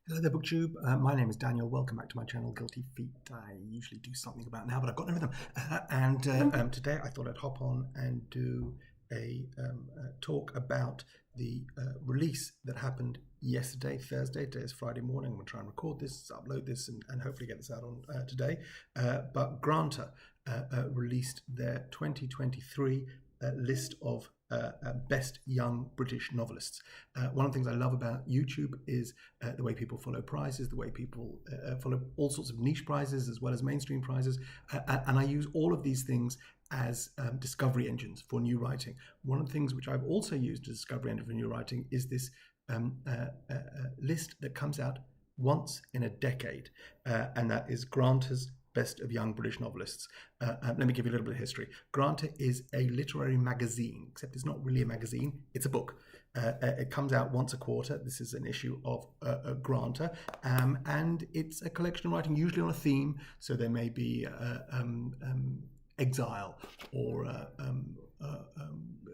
Hello there, BookTube. My name is Daniel. Welcome back to my channel, Guilty Feet. I usually do something about now, but I've got none of them. Today I thought I'd hop on and do a talk about the release that happened yesterday, Thursday. Today is Friday morning. I'm going to try and record this, upload this, and hopefully get this out on today. But Granta released their 2023 list of best young British novelists. One of the things I love about YouTube is the way people follow prizes, the way people follow all sorts of niche prizes as well as mainstream prizes, and I use all of these things as discovery engines for new writing. One of the things which I've also used as discovery engine for new writing is this list that comes out once in a decade, and that is Granta's Best of Young British Novelists. Let me give you a little bit of history. Granta is a literary magazine, except it's not really a magazine, it's a book. It comes out once a quarter. This is an issue of Granta, and it's a collection of writing, usually on a theme. So there may be exile or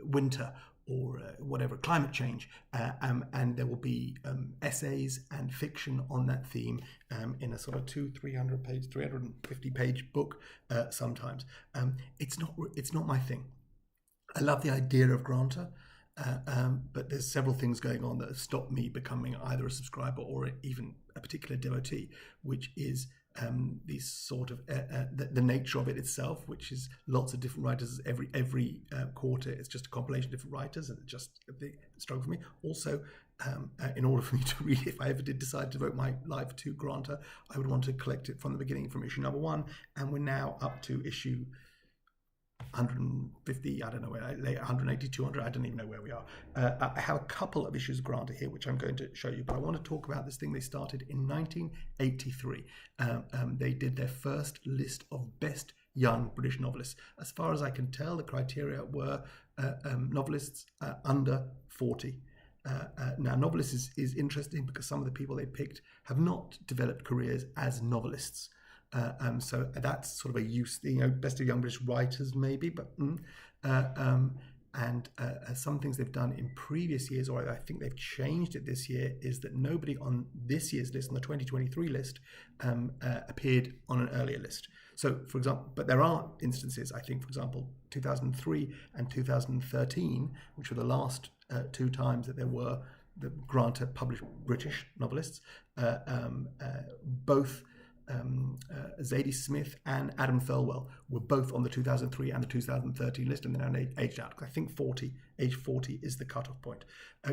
winter or whatever, climate change, and there will be essays and fiction on that theme in a sort of 350 page book sometimes. It's not my thing. I love the idea of Granta, but there's several things going on that have stopped me becoming either a subscriber or even a particular devotee, which is the sort of the nature of it itself, which is lots of different writers. Every quarter it's just a compilation of different writers, and just a big struggle for me. Also, in order for me to read it, if I ever did decide to devote my life to Granta, I would want to collect it from the beginning, from issue number 1, and we're now up to issue 150, I don't know where, 180, 200, I don't even know where we are. I have a couple of issues of Granta here, which I'm going to show you, but I want to talk about this thing they started in 1983. They did their first list of best young British novelists. As far as I can tell, the criteria were novelists under 40. Now, novelists is interesting because some of the people they picked have not developed careers as novelists. So that's sort of a use, best of young British writers maybe, but some things they've done in previous years, or I think they've changed it this year, is that nobody on this year's list, on the 2023 list, appeared on an earlier list. So, for example, but there are instances, I think, for example, 2003 and 2013, which were the last 2 times that there were the Granta published British novelists, both Zadie Smith and Adam Thirlwell were both on the 2003 and the 2013 list, and they're now aged out. I think age 40 is the cutoff point.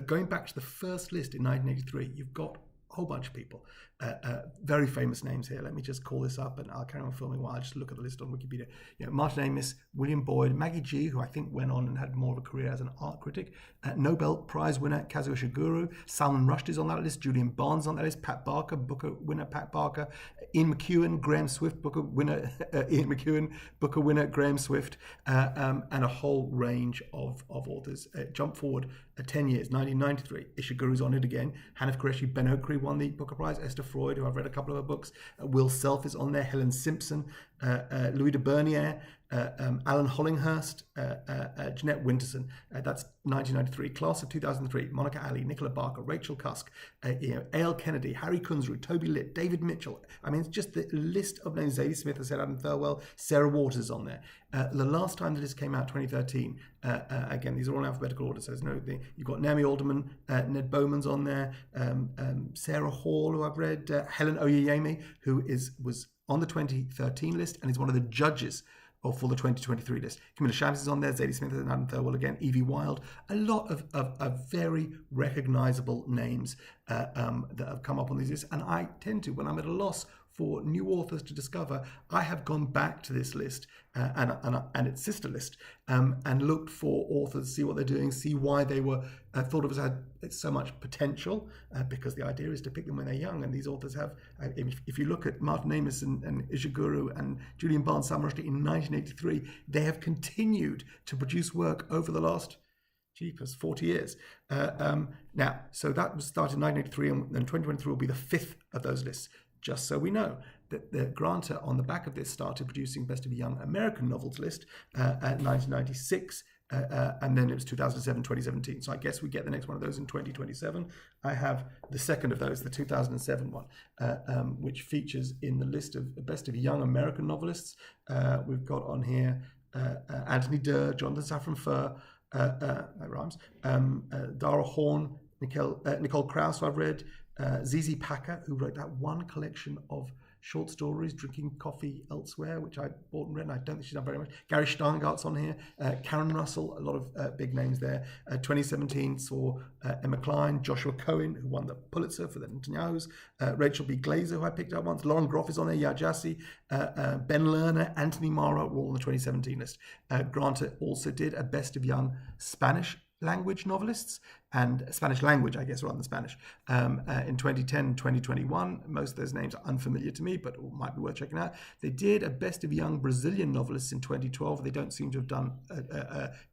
Going back to the first list in 1983, you've got a whole bunch of people, very famous names here. Let me just call this up and I'll carry on filming while I just look at the list on Wikipedia. Martin Amis, William Boyd, Maggie G, who I think went on and had more of a career as an art critic, Nobel Prize winner Kazuo Ishiguro, Salman Rushdie is on that list, Julian Barnes on that list, Pat Barker, Booker winner Pat Barker, Ian McEwan, Graham Swift, Booker winner Ian McEwan, Booker winner Graham Swift, and a whole range of authors. Jump forward 10 years, 1993, Ishiguro's on it again, Hanif Qureshi, Ben Okri won the Booker Prize, Esther Freud, who I've read a couple of her books, Will Self is on there, Helen Simpson, Louis de Bernier, Alan Hollinghurst, Jeanette Winterson, that's 1993. Class of 2003, Monica Ali, Nicola Barker, Rachel Cusk, A.L. Kennedy, Harry Kunzru, Toby Litt, David Mitchell. I mean, it's just the list of names. Zadie Smith, I said, Adam Thirlwell, Sarah Waters is on there. The last time the list came out, 2013, again, these are all in alphabetical order, so there's no thing. You've got Naomi Alderman, Ned Bowman's on there, Sarah Hall, who I've read, Helen Oyeyemi, who was on the 2013 list and is one of the judges for the 2023 list. Camilla Shams is on there, Zadie Smith and Adam Thirlwell again, Evie Wilde, a lot of very recognizable names that have come up on these lists. And I tend to, when I'm at a loss for new authors to discover, I have gone back to this list and its sister list and looked for authors, see what they're doing, see why they were thought of as had so much potential, because the idea is to pick them when they're young, and these authors have, if you look at Martin Amis and Ishiguro and Julian Barnes, Salman Rushdie in 1983, they have continued to produce work over the last 40 years. Now, so that was started in 1983, and 2023 will be the 5th of those lists. Just so we know that the Granta on the back of this started producing Best of Young American Novels list at 1996, and then it was 2007, 2017. So I guess we get the next one of those in 2027. I have the second of those, the 2007 one, which features in the list of best of young American novelists. We've got on here Anthony Durr, Jonathan Safran Foer, that rhymes, Dara Horn, Nicole Krauss, who I've read, ZZ Packer, who wrote that one collection of short stories, Drinking Coffee Elsewhere, which I bought and read, and I don't think she's done very much. Gary Steingart's on here. Karen Russell, a lot of big names there. 2017 saw Emma Klein, Joshua Cohen, who won the Pulitzer for the Netanyahu's, Rachel B. Glazer, who I picked up once. Lauren Groff is on there, Yaa Gyasi, Ben Lerner, Anthony Mara were all on the 2017 list. Granta also did a Best of Young Spanish language novelists, and Spanish language, I guess, rather than Spanish, in 2010 and 2021. Most of those names are unfamiliar to me, but might be worth checking out. They did a Best of Young Brazilian Novelists in 2012. They don't seem to have done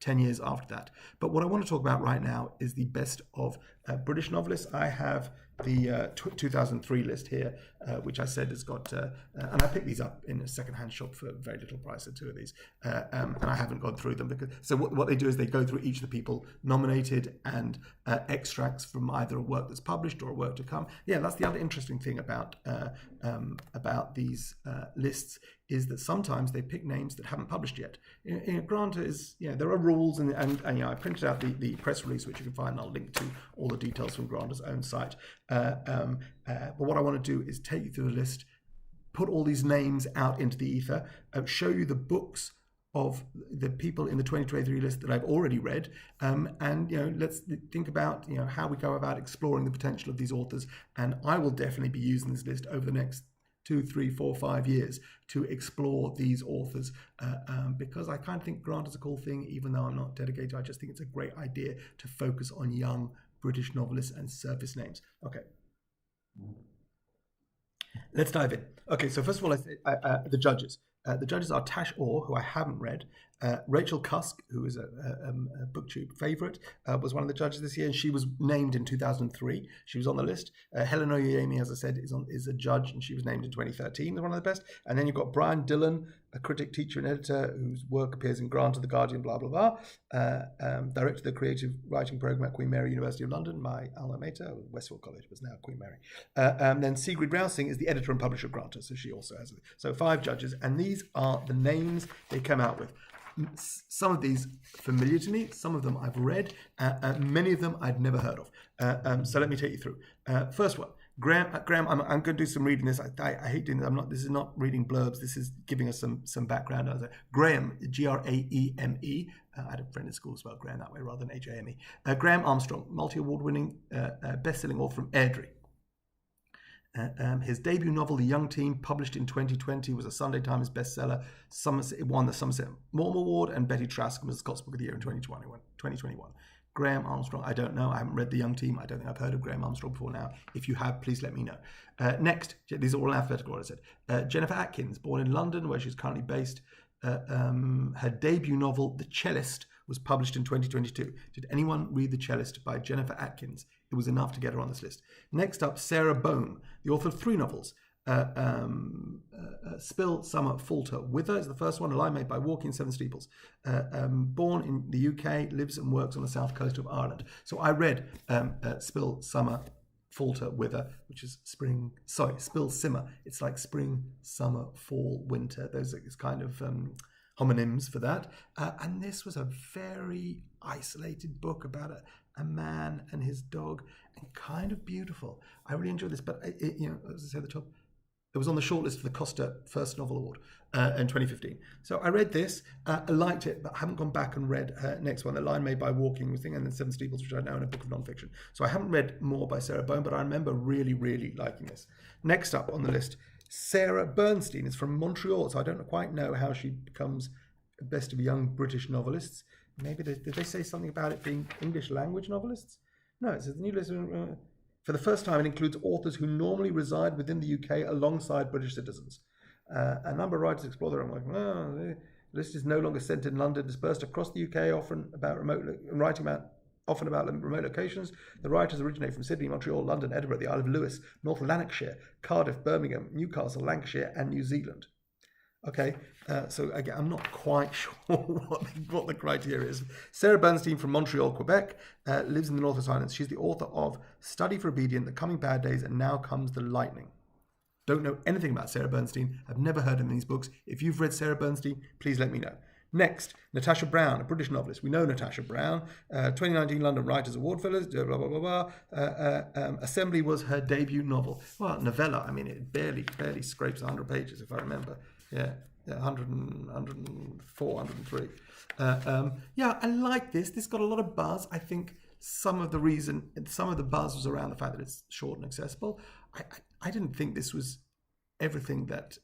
10 years after that. But what I want to talk about right now is the Best of British Novelists. I have the 2003 list here, which I said has got, and I picked these up in a second-hand shop for very little price, the two of these, and I haven't gone through them because. So what they do is they go through each of the people nominated and extracts from either a work that's published or a work to come. Yeah, that's the other interesting thing about these lists, is that sometimes they pick names that haven't published yet. Granta is, there are rules, and I printed out the press release, which you can find, and I'll link to all the details from Granta's own site. But what I want to do is take you through the list, put all these names out into the ether, show you the books of the people in the 2023 list that I've already read, and let's think about how we go about exploring the potential of these authors. And I will definitely be using this list over the next 2, 3, 4, 5 years to explore these authors, because I kind of think Grant is a cool thing, even though I'm not dedicated. I just think it's a great idea to focus on young British novelists and surface names. Okay, let's dive in. Okay, so first of all, the judges. The judges are Tash Orr, who I haven't read. Rachel Cusk, who is a BookTube favourite, was one of the judges this year, and she was named in 2003. She was on the list. Helen Oyeyemi, as I said, is a judge, and she was named in 2013 as one of the best. And then you've got Brian Dillon, a critic, teacher, and editor whose work appears in Granta, The Guardian, blah, blah, blah. Director of the creative writing programme at Queen Mary University of London, my alma mater, Westfield College, was now Queen Mary. Then Sigrid Rousing is the editor and publisher of Granta, so she also has it. So 5 judges, and these are the names they come out with. Some of these familiar to me, some of them I've read, many of them I'd never heard of. So let me take you through. First one, Graham. I'm going to do some reading this. I hate doing this. This is not reading blurbs. This is giving us some background. Graham, Graeme. I had a friend at school as well, Graham that way rather than H-A-M-E. Graham Armstrong, multi-award winning, best-selling author from Airdrie. His debut novel, The Young Team, published in 2020, was a Sunday Times bestseller. It won the Somerset Maugham Award, and Betty Trask was the Scots Book of the Year in 2021. Graham Armstrong, I don't know. I haven't read The Young Team. I don't think I've heard of Graham Armstrong before now. If you have, please let me know. Next, these are all alphabetical, what I said. Jennifer Atkins, born in London, where she's currently based. Her debut novel, The Cellist, was published in 2022. Did anyone read The Cellist by Jennifer Atkins? It was enough to get her on this list. Next up, Sarah Bohm, the author of 3 novels. Spill, Summer, Falter, Wither is the first one, A Lie Made by Walking, 7 Steeples. Born in the UK, lives and works on the south coast of Ireland. So I read Spill, Summer, Falter, Wither, which is Spill, Simmer. It's like spring, summer, fall, winter. Those are kind of homonyms for that. And this was a very isolated book about a man and his dog, and kind of beautiful. I really enjoyed this, but as I said at the top, it was on the shortlist for the Costa First Novel Award in 2015. So I read this, I liked it, but I haven't gone back and read her next one, A Line Made by Walking, and then 7 Steeples, which I know in a book of non-fiction. So I haven't read more by Sarah Bohm, but I remember really, really liking this. Next up on the list, Sarah Bernstein is from Montreal, so I don't quite know how she becomes best of young British novelists. Maybe did they say something about it being English language novelists? No, it says the new list. For the first time, it includes authors who normally reside within the UK alongside British citizens. A number of writers explore their own work. The list is no longer centred in London, dispersed across the UK, often about remote locations. The writers originate from Sydney, Montreal, London, Edinburgh, the Isle of Lewis, North Lanarkshire, Cardiff, Birmingham, Newcastle, Lancashire, and New Zealand. Okay, so again, I'm not quite sure what the criteria is. Sarah Bernstein from Montreal, Quebec, lives in the North of Silence. She's the author of Study for Obedient, The Coming Bad Days, and Now Comes the Lightning. Don't know anything about Sarah Bernstein. I've never heard of these books. If you've read Sarah Bernstein, please let me know. Next, Natasha Brown, a British novelist. We know Natasha Brown. 2019 London Writers Award Fellows, blah, blah, blah, blah. Assembly was her debut novel. Well, novella, I mean, it barely scrapes 100 pages, if I remember. Yeah, 100, 104, 103. Yeah, I like this. This got a lot of buzz. I think some of the buzz was around the fact that it's short and accessible. I didn't think this was everything that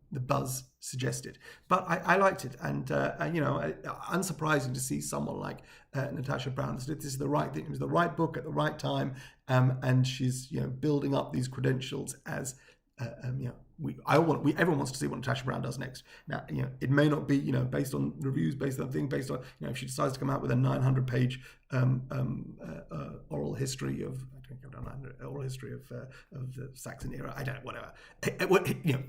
the buzz suggested, but I liked it, and unsurprising to see someone like Natasha Brown. This is the right thing. It was the right book at the right time, and she's building up these credentials as everyone wants to see what Natasha Brown does next. Now, it may not be, based on reviews, based on if she decides to come out with a 900-page oral history of the Saxon era. I don't know, whatever.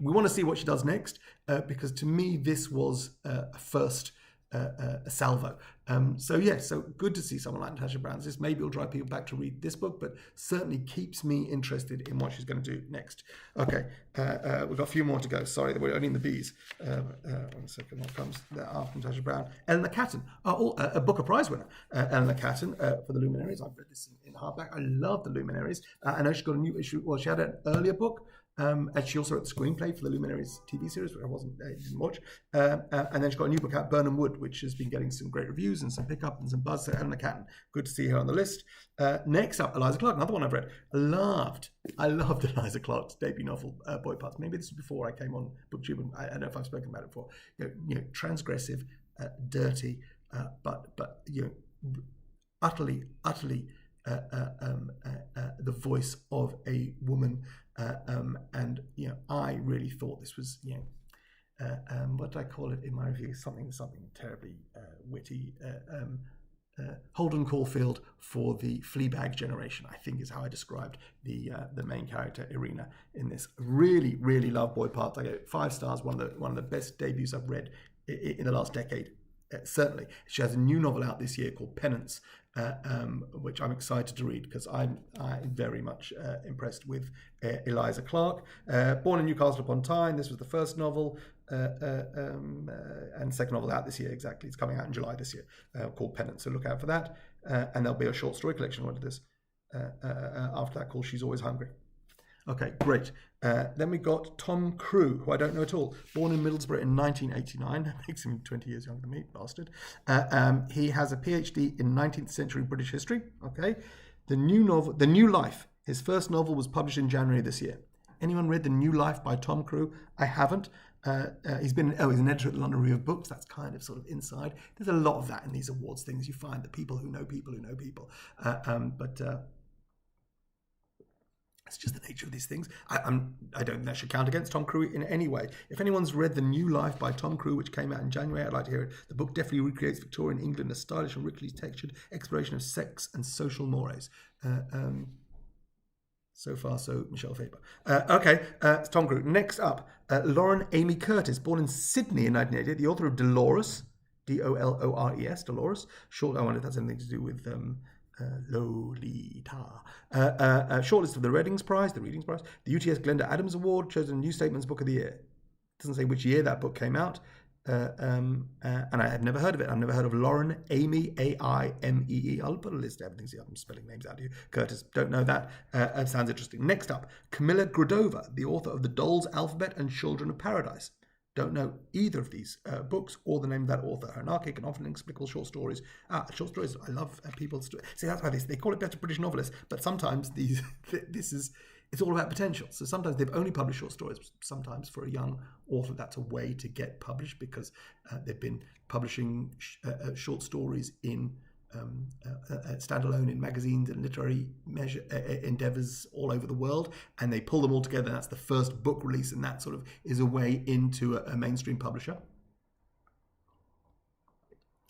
We want to see what she does next, because to me this was a first. A salvo. So good to see someone like Natasha Brown. This maybe will drive people back to read this book, but certainly keeps me interested in what she's going to do next. Okay, we've got a few more to go. Sorry, we're only in the B's. 1 second, what comes after Natasha Brown? Eleanor Catton, a Booker Prize winner. Eleanor Catton for The Luminaries. I've read this in hardback. I love The Luminaries. I know she got a new issue. Well, she had an earlier book. And she also wrote the screenplay for the Luminaries TV series, which I didn't watch. And then she got a new book out, Burnham Wood, which has been getting some great reviews and some pickup and some buzz. So Eleanor Catton, good to see her on the list. Next up, Eliza Clark, another one I've read. I loved Eliza Clark's debut novel, Boy Parts. Maybe this was before I came on BookTube. I don't know if I've spoken about it before. Transgressive, dirty, but utterly the voice of a woman. And I really thought this was what did I call it in my review? Something terribly witty. Holden Caulfield for the Fleabag generation, I think, is how I described the main character Irina in this. Really, really love Boy Parts. I gave it 5 stars. One of the best debuts I've read in the last decade. Certainly. She has a new novel out this year called Penance, which I'm excited to read because I'm very much impressed with Eliza Clark. Born in Newcastle upon Tyne, this was the first novel, and second novel out this year, exactly. It's coming out in July this year, called Penance, so look out for that. And there'll be a short story collection after this, after that, called She's Always Hungry. Okay, great. Then we got Tom Crew, who I don't know at all. Born in Middlesbrough in 1989. That makes him 20 years younger than me, bastard. He has a PhD in 19th century British history. Okay. The new novel, The New Life. His first novel was published in January this year. Anyone read The New Life by Tom Crew? I haven't. He's an editor at the London Review of Books. That's kind of sort of inside. There's a lot of that in these awards things. You find that people who know people who know people. It's just the nature of these things. I don't think that should count against Tom Crew in any way. If anyone's read The New Life by Tom Crew, which came out in January, I'd like to hear it. The book definitely recreates Victorian England, a stylish and richly textured exploration of sex and social mores. So far, so Michelle Faber. Okay, it's Tom Crew. Next up, Lauren Amy Curtis, born in Sydney in 1988, the author of Dolores, Dolores, Dolores. Short, I wonder if that's anything to do with Lolita. Shortlist of the Readings Prize, the UTS Glenda Adams Award, chosen New Statements Book of the Year. Doesn't say which year that book came out. And I had never heard of it. I've never heard of Lauren Amy, Aimee. I'll put a list of everything. See, I'm spelling names out to you. Curtis, don't know that. It sounds interesting. Next up, Camilla Gradova, the author of The Doll's Alphabet and Children of Paradise. Don't know either of these books or the name of that author. Anarchic and often inexplicable short stories. Short stories. I love people's. See, that's why they call it Better British Novelists. But sometimes it's all about potential. So sometimes they've only published short stories. Sometimes for a young author, that's a way to get published because they've been publishing short stories in standalone in magazines and literary endeavors all over the world, and they pull them all together. That's the first book release, and that sort of is a way into a mainstream publisher,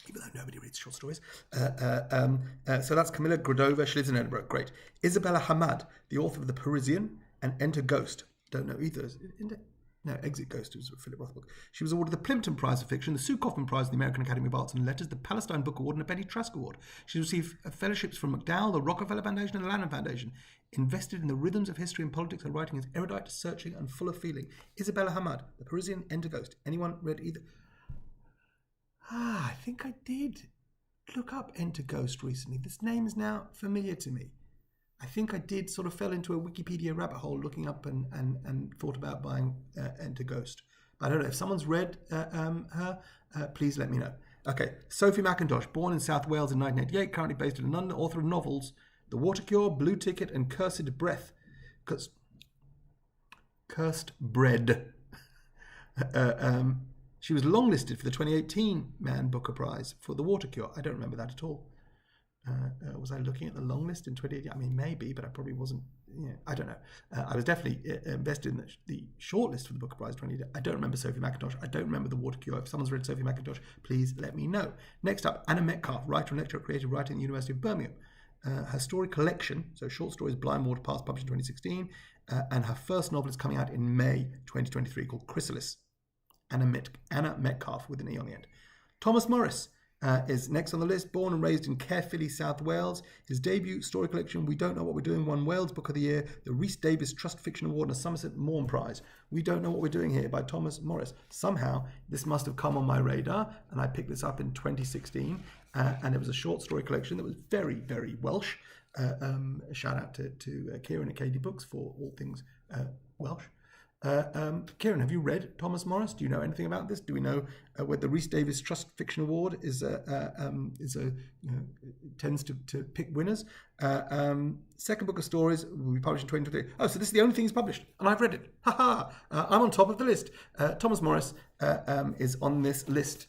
even though nobody reads short stories. So that's Camilla Gradova. She lives in Edinburgh. Great. Isabella Hamad, the author of The Parisian and Enter Ghost. Don't know either. No, Exit Ghost was a Philip Roth book. She was awarded the Plimpton Prize for Fiction, the Sue Kaufman Prize of the American Academy of Arts and Letters, the Palestine Book Award, and the Betty Trask Award. She received fellowships from McDowell, the Rockefeller Foundation, and the Lanham Foundation. Invested in the rhythms of history and politics, her writing is erudite, searching, and full of feeling. Isabella Hamad, The Parisian, Enter Ghost. Anyone read either? I think I did look up Enter Ghost recently. This name is now familiar to me. I think I did sort of fell into a Wikipedia rabbit hole looking up and thought about buying Enter Ghost. I don't know. If someone's read her, please let me know. Okay, Sophie Mcintosh, born in South Wales in 1988, currently based in London, author of novels The Water Cure, Blue Ticket, and Cursed Breath. Cursed Bread. She was longlisted for the 2018 Man Booker Prize for The Water Cure. I don't remember that at all. Was I looking at the long list in 2018? I mean, maybe, but I probably wasn't. I don't know. I was definitely invested in the short list for the Booker Prize 2018. I don't remember Sophie Mcintosh. I don't remember The Water Cure. If someone's read Sophie Mcintosh, please let me know. Next up, Anna Metcalfe, writer and lecturer of creative writing at the University of Birmingham. Her story collection, so short stories Blind Water Pass, published in 2016, and her first novel is coming out in May 2023 called Chrysalis. Anna Metcalfe with an E on the end. Thomas Morris is next on the list, born and raised in Caerphilly, South Wales. His debut story collection, We Don't Know What We're Doing, won Wales Book of the Year, the Rhys Davies Trust Fiction Award, and a Somerset Maugham Prize. We Don't Know What We're Doing Here by Thomas Morris. Somehow, this must have come on my radar, and I picked this up in 2016, and it was a short story collection that was very, very Welsh. Shout out to Kieran at KD Books for all things Welsh. Kieran, have you read Thomas Morris? Do you know anything about this? Do we know whether the Rhys Davies Trust Fiction Award tends to pick winners? Second book of stories will be published in 2023. Oh, so this is the only thing he's published, and I've read it. I'm on top of the list. Thomas Morris is on this list.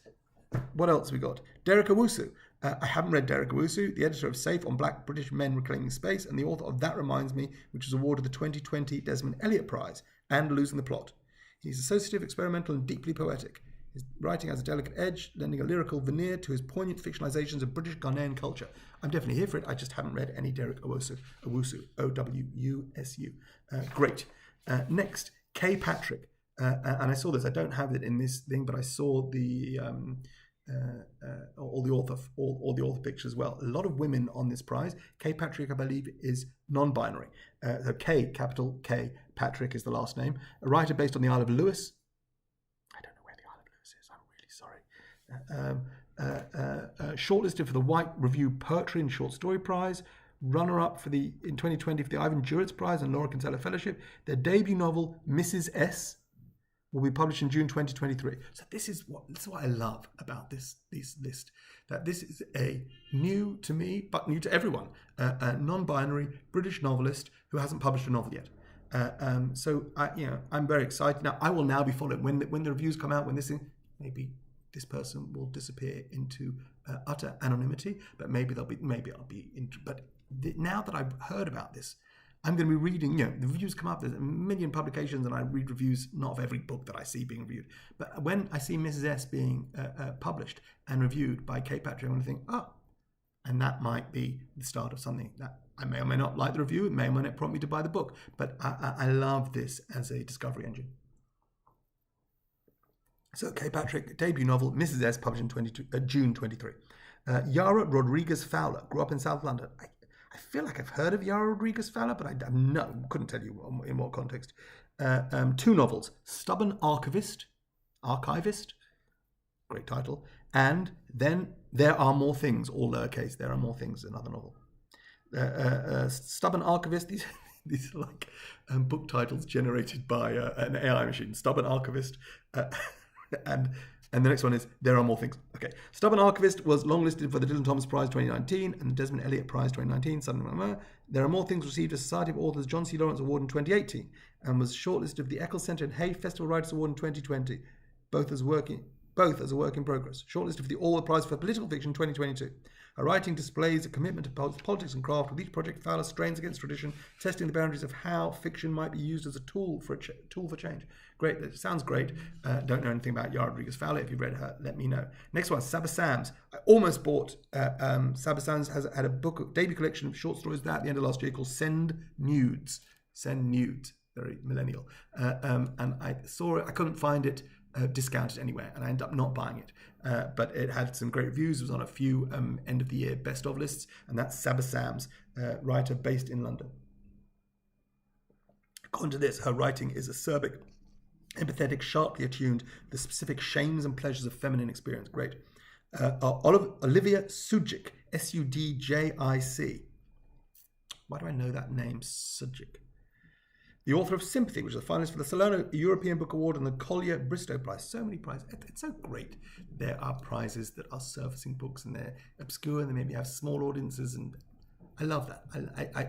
What else have we got? Derek Owusu. I haven't read Derek Owusu, the editor of Safe on Black British Men Reclaiming Space, and the author of That Reminds Me, which was awarded the 2020 Desmond Elliott Prize, and Losing the Plot. He's associative, experimental, and deeply poetic. His writing has a delicate edge, lending a lyrical veneer to his poignant fictionalizations of British Ghanaian culture. I'm definitely here for it. I just haven't read any Derek Owusu. Owusu. Great. Next, Kay Patrick. And I saw this. I don't have it in this thing, but I saw the all the author pictures as well. A lot of women on this prize. Kay Patrick, I believe, is non-binary. So K, capital K, Patrick is the last name. A writer based on the Isle of Lewis. I don't know where the Isle of Lewis is. I'm really sorry. Shortlisted for the White Review Poetry and Short Story Prize. Runner-up in 2020 for the Ivan Duritz Prize and Laura Kinsella Fellowship. Their debut novel, Mrs. S, will be published in June 2023. So this is what I love about this list. That this is a new to me, but new to everyone, a non-binary British novelist who hasn't published a novel yet. So I'm very excited. Now I will now be following when the reviews come out. When maybe this person will disappear into utter anonymity, but maybe I'll be. Now that I've heard about this, I'm going to be reading, the reviews come up, there's a million publications, and I read reviews, not of every book that I see being reviewed. But when I see Mrs. S being published and reviewed by Kay Patrick, I'm going to think, and that might be the start of something that I may or may not like the review, it may or may not prompt me to buy the book. But I love this as a discovery engine. So Kay Patrick, debut novel, Mrs. S, published in June 23. Yara Rodriguez Fowler, grew up in South London. I feel like I've heard of Yara Rodriguez Fowler, but I couldn't tell you in what context. 2 novels, Stubborn Archivist, great title, and then There Are More Things, all lowercase, There Are More Things, another novel. Stubborn Archivist, these are like book titles generated by an AI machine. Stubborn Archivist, and the next one is There Are More Things. Okay. Stubborn Archivist was longlisted for the Dylan Thomas Prize 2019 and the Desmond Elliott Prize 2019. There Are More Things received a Society of Authors John C. Lawrence Award in 2018 and was shortlisted for the Eccles Centre and Hay Festival Writers Award in 2020, both as a work in progress. Shortlisted for the Orwell Prize for Political Fiction 2022. Her writing displays a commitment to politics and craft. With each project, Fowler strains against tradition, testing the boundaries of how fiction might be used as a tool for change. Great, that sounds great. Don't know anything about Yara Rodriguez Fowler. If you've read her, let me know. Next one, Saba Sams. I almost bought. Saba Sams has had a debut collection of short stories at the end of last year called Send Nudes. Send Nudes. very millennial. And I saw it, I couldn't find it discounted anywhere, and I ended up not buying it. But it had some great reviews. It was on a few end of the year best of lists, and that's Saba Sam's, writer based in London. According to this, her writing is acerbic, empathetic, sharply attuned to the specific shames and pleasures of feminine experience. Great. Olivia Sudjic, Sudjic. Why do I know that name, Sudjic? The author of Sympathy, which is a finalist for the Salerno European Book Award and the Collier Bristow Prize. So many prizes. It's so great. There are prizes that are surfacing books, and they're obscure, and they maybe have small audiences, and I love that.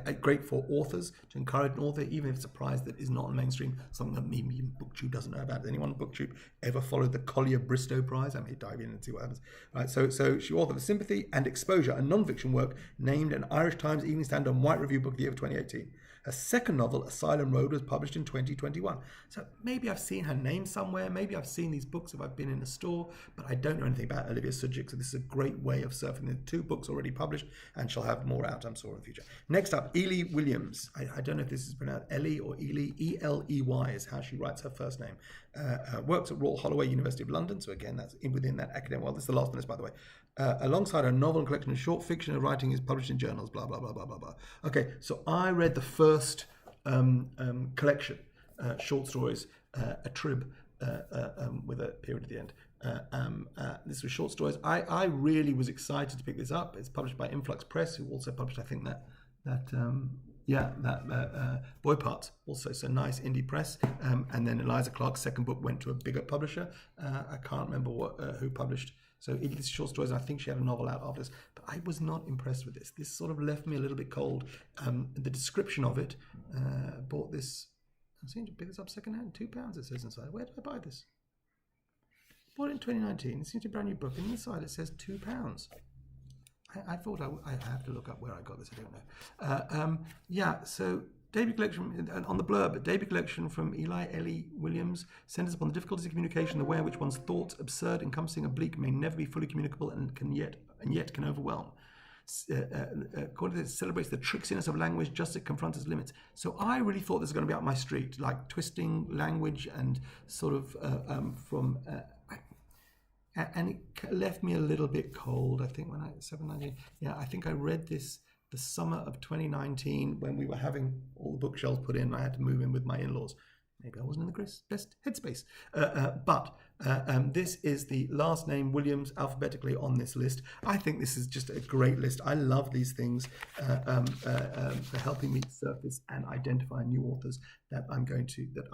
I great for authors, to encourage an author, even if it's a prize that is not on mainstream, something that maybe BookTube doesn't know about. Has anyone on BookTube ever followed the Collier Bristow Prize? I may dive in and see what happens. Right, so she authored of Sympathy and Exposure, a non-fiction work named an Irish Times Evening Standard and White Review Book of the Year of 2018. Her second novel, Asylum Road, was published in 2021. So maybe I've seen her name somewhere. Maybe I've seen these books if I've been in a store, but I don't know anything about Olivia Sudjic. So this is a great way of surfing. There are 2 books already published, and she'll have more out, I'm sure, in the future. Next up, Ely Williams. I don't know if this is pronounced Ellie or Ely. E-L-E-Y is how she writes her first name. Works at Royal Holloway, University of London. So again, that's within that academic. Well, this is the last on this, by the way. Alongside a novel and collection of short fiction, her writing is published in journals, blah, blah, blah, blah, blah, blah. Okay, so I read the first collection, short stories, a trib with a period at the end. This was short stories. I really was excited to pick this up. It's published by Influx Press, who also published, I think, Boy Parts also, so nice indie press. And then Eliza Clark's second book went to a bigger publisher. I can't remember who published. So it is short stories. I think she had a novel out after this, but I was not impressed with this. This sort of left me a little bit cold. The description of it, bought this. I seem to pick this up secondhand, £2 it says inside. Where did I buy this? Bought it in 2019. It seems to be a brand new book, and inside it says £2. I thought I have to look up where I got this. I don't know. So debut collection on the blurb. Debut collection from Ellie Williams centers upon the difficulties of communication, the way in which one's thoughts, absurd, encompassing, oblique, may never be fully communicable, and yet can overwhelm. According to this, celebrates the tricksiness of language just as it confronts its limits. So I really thought this was going to be up my street, like twisting language and sort of and it left me a little bit cold. I think when I think I read this the summer of 2019 when we were having all the bookshelves put in. I had to move in with my in-laws. Maybe I wasn't in the best headspace. But this is the last name Williams alphabetically on this list. I think this is just a great list. I love these things for helping me surface and identify new authors that I'm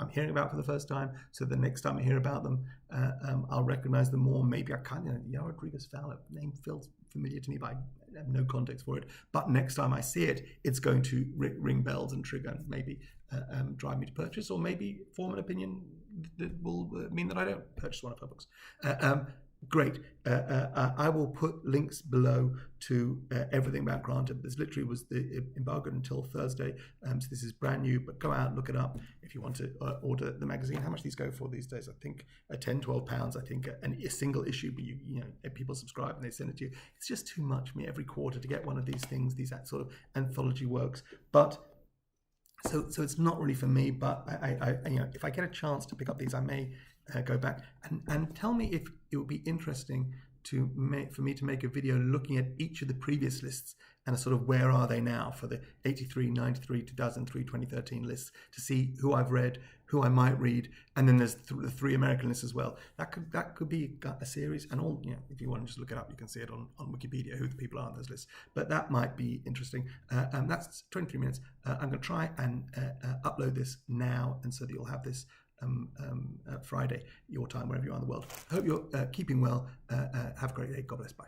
hearing about for the first time. So the next time I hear about them, I'll recognize them more. Maybe I can't. Yara Rodriguez-Fowler name feels familiar to me, but I have no context for it. But next time I see it, it's going to ring bells and trigger and maybe drive me to purchase, or maybe form an opinion that will mean that I don't purchase one of her books. Great. I will put links below to everything about Granta. This literally was embargoed until Thursday, so this is brand new, but go out, look it up if you want to order the magazine. How much these go for these days? I think £10-12. I think a single issue, but you know, people subscribe and they send it to you. It's just too much for me every quarter to get one of these things, these sort of anthology works. But so it's not really for me, but I if I get a chance to pick up these, I may go back and tell me if it would be interesting for me to make a video looking at each of the previous lists and a sort of where are they now for the 83, 93, 2003, 2013 lists, to see who I've read, who I might read, and then there's the 3 American lists as well. That could be a series, and all, if you want to just look it up, you can see it on Wikipedia who the people are on those lists. But that might be interesting. That's 23 minutes. I'm going to try and upload this now, and so that you'll have this Friday, your time, wherever you are in the world. I hope you're keeping well. Have a great day. God bless. Bye.